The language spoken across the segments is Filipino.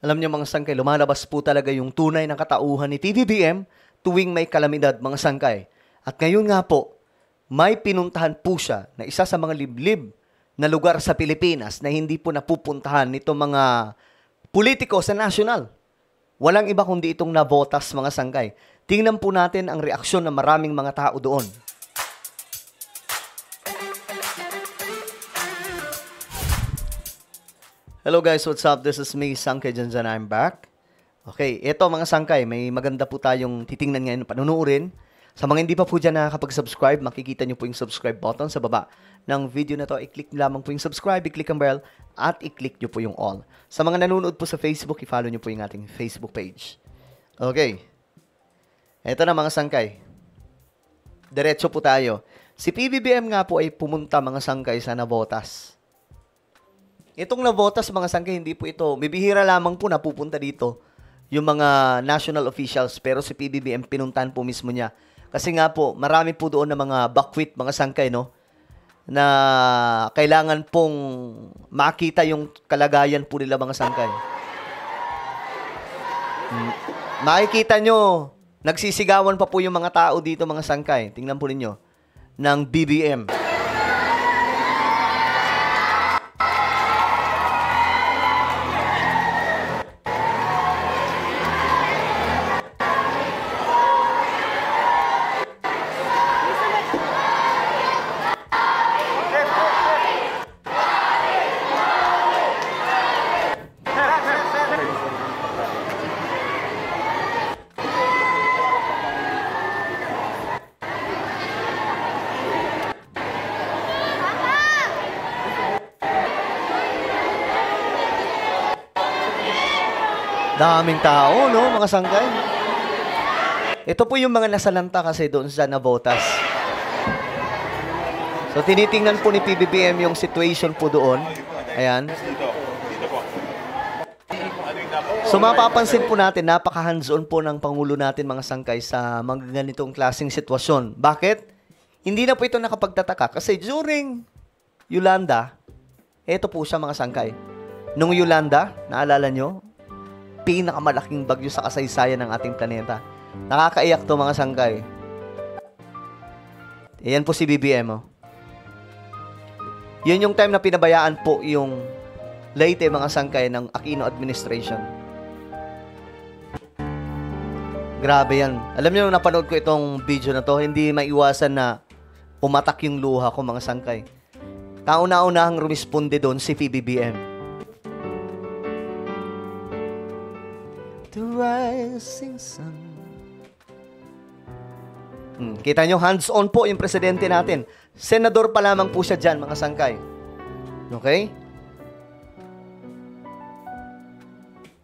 Alam niyo mga sangkay, lumalabas po talaga yung tunay ng katauhan ni PBBM tuwing may kalamidad mga sangkay. At ngayon nga po, may pinuntahan po siya na isa sa mga liblib na lugar sa Pilipinas na hindi po napupuntahan nito mga politiko sa national. Walang iba kundi itong Navotas mga sangkay. Tingnan po natin ang reaksyon ng maraming mga tao doon. Hello guys, what's up? This is me, Sangkay Janjan. I'm back. Okay, ito mga sangkay, may maganda po tayong titingnan ngayon, panunuorin. Sa mga hindi pa po dyan nakakapag-subscribe, makikita nyo po yung subscribe button sa baba ng video na to. I-click lamang po yung subscribe, i-click ang bell, at i-click nyo po yung all. Sa mga nanonood po sa Facebook, i-follow nyo po yung ating Facebook page. Okay. Ito na mga sangkay. Diretso po tayo. Si PBBM nga po ay pumunta mga sangkay sa Navotas. Itong Navotas mga sangkay, hindi po ito, bibihira lamang po napupunta dito yung mga national officials, pero si PBBM pinuntahan po mismo niya. Kasi nga po, marami po doon na mga buckwheat, mga sangkay, no? Na kailangan pong makita yung kalagayan po nila mga sangkay. Makikita nyo, nagsisigawan pa po yung mga tao dito mga sangkay. Tingnan po ninyo, ng BBM. Daming tao, no, mga sangkay. Ito po yung mga nasalanta kasi doon sa Navotas. So, tinitingnan po ni PBBM yung situation po doon. Ayan. So, mapapansin po natin, napaka-hands-on po ng Pangulo natin, mga sangkay, sa mga ganitong klaseng sitwasyon. Bakit? Hindi na po ito nakapagtataka. Kasi during Yolanda, ito po siya, mga sangkay. Nung Yolanda, naalala nyo, pinakamalaking bagyo sa kasaysayan ng ating planeta. Nakakaiyak to mga sangkay. Ayan po si BBM. Oh. Yun yung time na pinabayaan po yung Leyte mga sangkay ng Aquino administration. Grabe yan. Alam niyo, nung napanood ko itong video na to, hindi maiwasan na umatak yung luha ko mga sangkay. Kauna-unahang rumisponde doon si PBBM. The rising sun. Kita nyo, hands-on po yung presidente natin. Senador pa lamang po siya dyan, mga sangkay. Okay?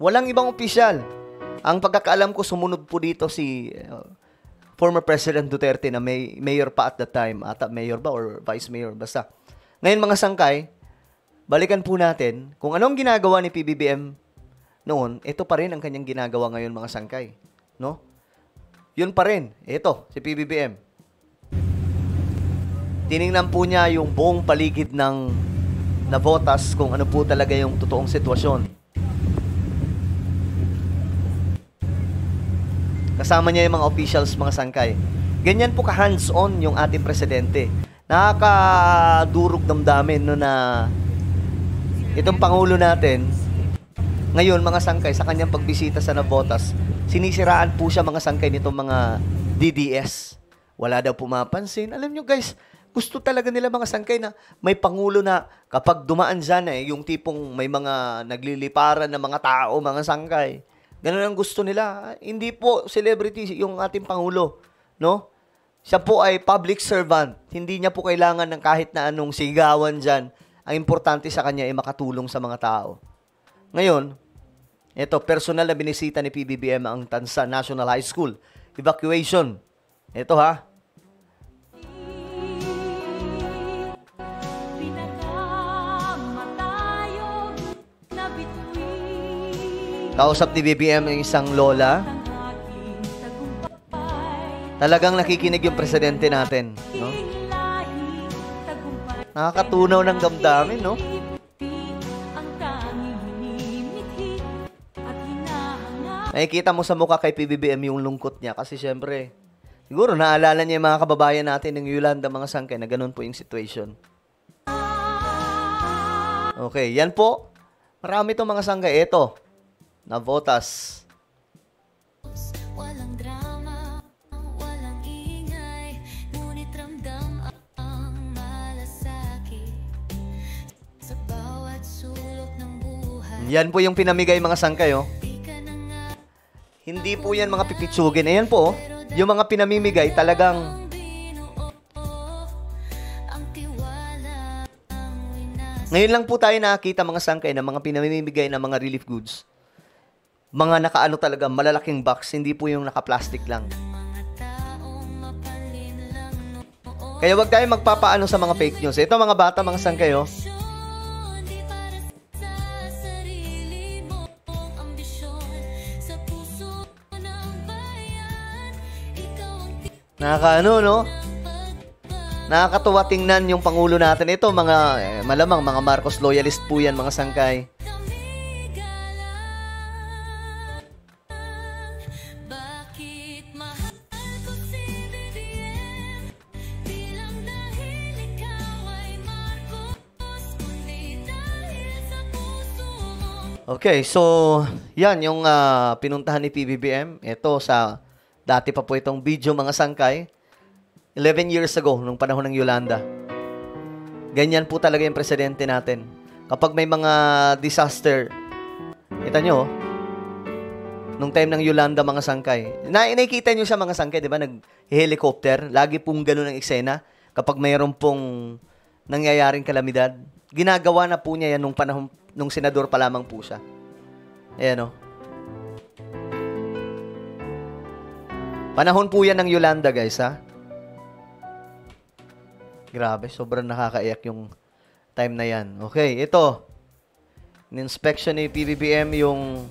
Walang ibang opisyal. Ang pagkakaalam ko, sumunod po dito si former President Duterte na mayor pa at that time. Ata mayor ba or vice mayor? Basta. Ngayon, mga sangkay, balikan po natin kung anong ginagawa ni PBBM noon, ito pa rin ang kanyang ginagawa ngayon mga sangkay. No? Yun pa rin. Ito, si PBBM. Tiningnan po niya yung buong paligid ng Navotas kung ano po talaga yung totoong sitwasyon. Kasama niya yung mga officials, mga sangkay. Ganyan po ka-hands-on yung ating presidente. Nakakadurog damdamin no, na itong Pangulo natin, ngayon, mga sangkay, sa kanyang pagbisita sa Navotas, sinisiraan po siya mga sangkay nitong mga DDS. Wala daw pumapansin. Alam nyo guys, gusto talaga nila mga sangkay na may Pangulo na kapag dumaan dyan yung tipong may mga nagliliparan na mga tao, mga sangkay. Ganun ang gusto nila. Hindi po celebrity yung ating Pangulo. No? Siya po ay public servant. Hindi niya po kailangan ng kahit na anong sigawan dyan. Ang importante sa kanya ay makatulong sa mga tao. Ngayon, ito, personal na binisita ni PBBM ang Tansa National High School. Evacuation. Ito ha. Kausap ni BBM ang isang lola. Talagang nakikinig yung presidente natin. No? Nakakatunaw ng damdamin, no? Nakikita mo sa mukha kay PBBM yung lungkot niya kasi syempre, siguro naalala niya yung mga kababayan natin ng Yolanda, mga sangkay, na ganun po yung situation. Okay, yan po. Marami itong mga sangkay. Ito, na votas. Walang drama, walang ingay, ngunit ramdam ang malasakit sa bawat sulok ng buhay. Yan po yung pinamigay mga sangkay, oh. Hindi po yan mga pipitsugin. Ayan po, oh. Yung mga pinamimigay talagang ngayon lang po tayo nakakita mga sangkay na mga pinamimigay ng mga relief goods. Mga nakaano talaga, malalaking box, hindi po yung naka-plastic lang. Kaya wag tayo magpapaano sa mga fake news. Ito mga bata, mga sangkay, oh. Nakakaano, no? Nakakatuwa tingnan yung Pangulo natin. Ito, mga, malamang, mga Marcos loyalist po yan, mga sangkay. Okay, so, yan, yung pinuntahan ni PBBM. Ito, dati pa po itong video, mga sangkay. 11 years ago, nung panahon ng Yolanda. Ganyan po talaga yung presidente natin. Kapag may mga disaster, kita nyo, nung time ng Yolanda, mga sangkay. Nakikita nyo siya, mga sangkay, di ba? Nag-helicopter. Lagi pong ganun ang eksena. Kapag mayroon pong nangyayaring kalamidad, ginagawa na po niya yan nung panahon, nung senador pa lamang po siya. Ayan, o. Panahon po yan ng Yolanda, guys, ha? Grabe, sobrang nakakaiyak yung time na yan. Okay, ito. In-inspection ni PBBM yung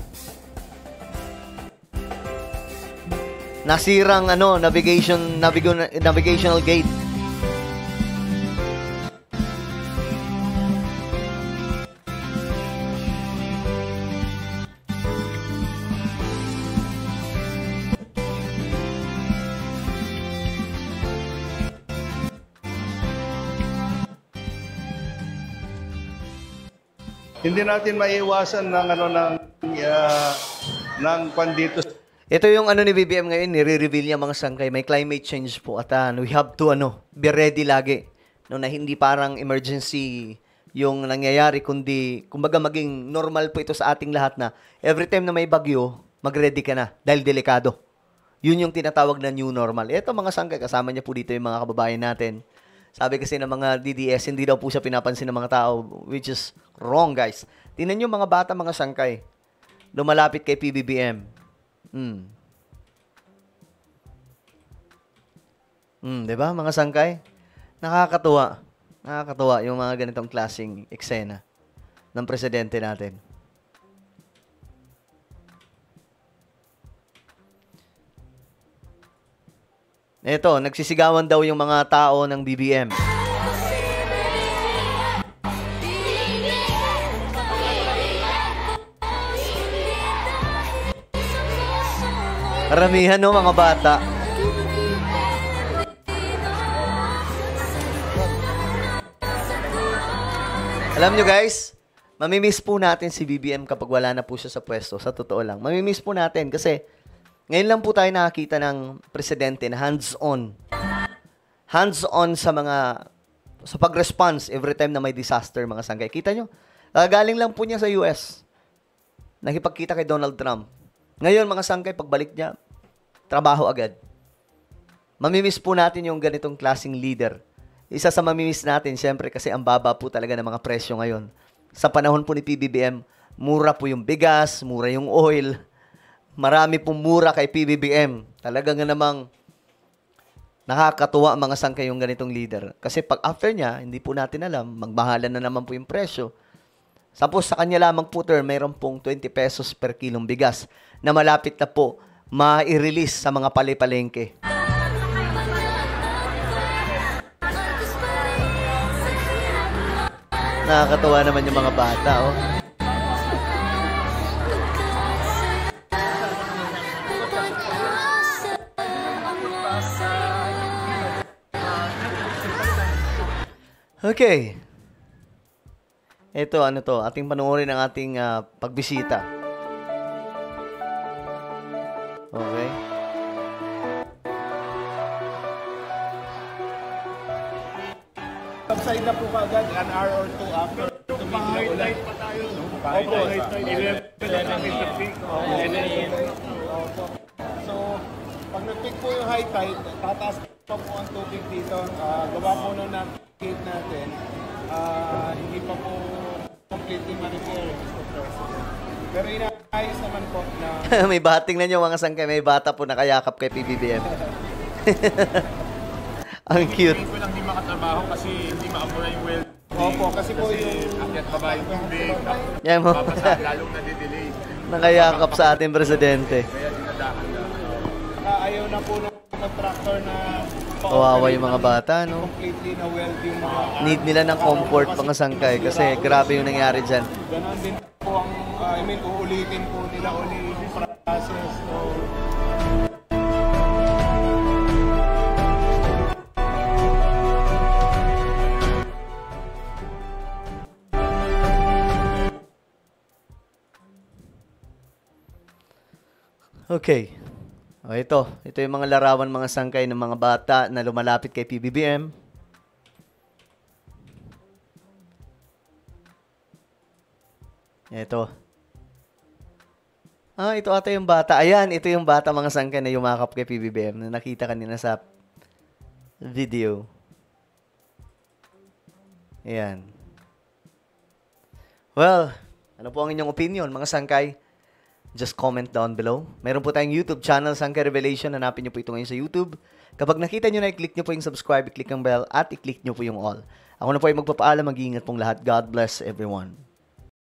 nasirang navigational gate. Hindi natin maiiwasan ng pandito. Ito yung ni BBM ngayon, nire-reveal niya mga sangkay. May climate change po at we have to be ready lagi. No, na hindi parang emergency yung nangyayari, kundi kumbaga maging normal po ito sa ating lahat na every time na may bagyo, mag-ready ka na dahil delikado. Yun yung tinatawag na new normal. Ito mga sangkay, kasama niya po dito yung mga kababayan natin. Sabi kasi ng mga DDS, hindi daw po siya pinapansin ng mga tao, which is wrong, guys. Tingnan nyo mga bata, mga sangkay. Lumalapit kay PBBM. Diba, mga sangkay? Nakakatuwa. Nakakatuwa yung mga ganitong klaseng eksena ng presidente natin. Ito, nagsisigawan daw yung mga tao ng BBM. Karamihan, no, mga bata. Alam nyo, guys, mamimiss po natin si BBM kapag wala na po siya sa pwesto. Sa totoo lang. Mamimiss po natin kasi ngayon lang po tayo nakakita ng presidente na hands-on. Hands-on sa pag-response every time na may disaster, mga sangkay. Kita nyo? Galing lang po niya sa US. Nakipagkita kay Donald Trump. Ngayon, mga sangkay, pagbalik niya, trabaho agad. Mamimiss po natin yung ganitong klaseng leader. Isa sa mamimiss natin, syempre, kasi ang baba po talaga ng mga presyo ngayon. Sa panahon po ni PBBM, mura po yung bigas, mura yung oil. Marami pong mura kay PBBM. Talaga nga namang nakakatuwa mga sangkay yung ganitong leader. Kasi pag after niya, hindi po natin alam, magbahalan na naman po yung presyo. Tapos sa kanya lamang po, mayroon pong 20 pesos per kilong bigas na malapit na po ma-release sa mga palipalengke. Nakakatuwa naman yung mga bata, oh. Okay. Ito, ano to? Ating panoorin ang ating pagbisita. Okay. Upside na po kagad, an hour or two after. Pang-highlight pa tayo, no? Opo, 11 is the peak. So, pag nag-peak po yung high tide, tataas pa po ang tubig dito. Gawa po nung na-gate natin, hindi pa po completely ma-repair, Mr. President. Pero inaayos naman po na... May bating na nyo mga sangkay. May bata po nakayakap kay PBBM. Ang cute. Hindi ko lang di makatrabaho kasi hindi maamura yung well. Opo, kasi po yung... Akyat baba yung tubig. Yan mo. Papasa, lalong nadidelay. Nakayakap sa ating presidente. Kaya dinadahan na. Ayaw na po ng contractor na... Kawawa yung mga bata, no? Completely na weld yung mga... Need nila ng comfort mga sangkay kasi grabe yung nangyari dyan. Ganon din po ang... uulitin po nila uli yung process. So, Okay. O ito. Ito yung mga larawan mga sangkay ng mga bata na lumalapit kay PBBM. Ito. Ito ata yung bata. Ayan, ito yung bata mga sangkay na yumakap kay PBBM na nakita kanina sa video. Ayan. Well, ano po ang inyong opinion mga sangkay? Just comment down below. Meron po tayong YouTube channel, Sangkay Revelation. Hanapin nyo po ito ngayon sa YouTube. Kapag nakita nyo na, i-click nyo po yung subscribe, i-click ang bell, at i-click nyo po yung all. Ako na po ay magpapaalam. Mag-iingat pong lahat. God bless everyone.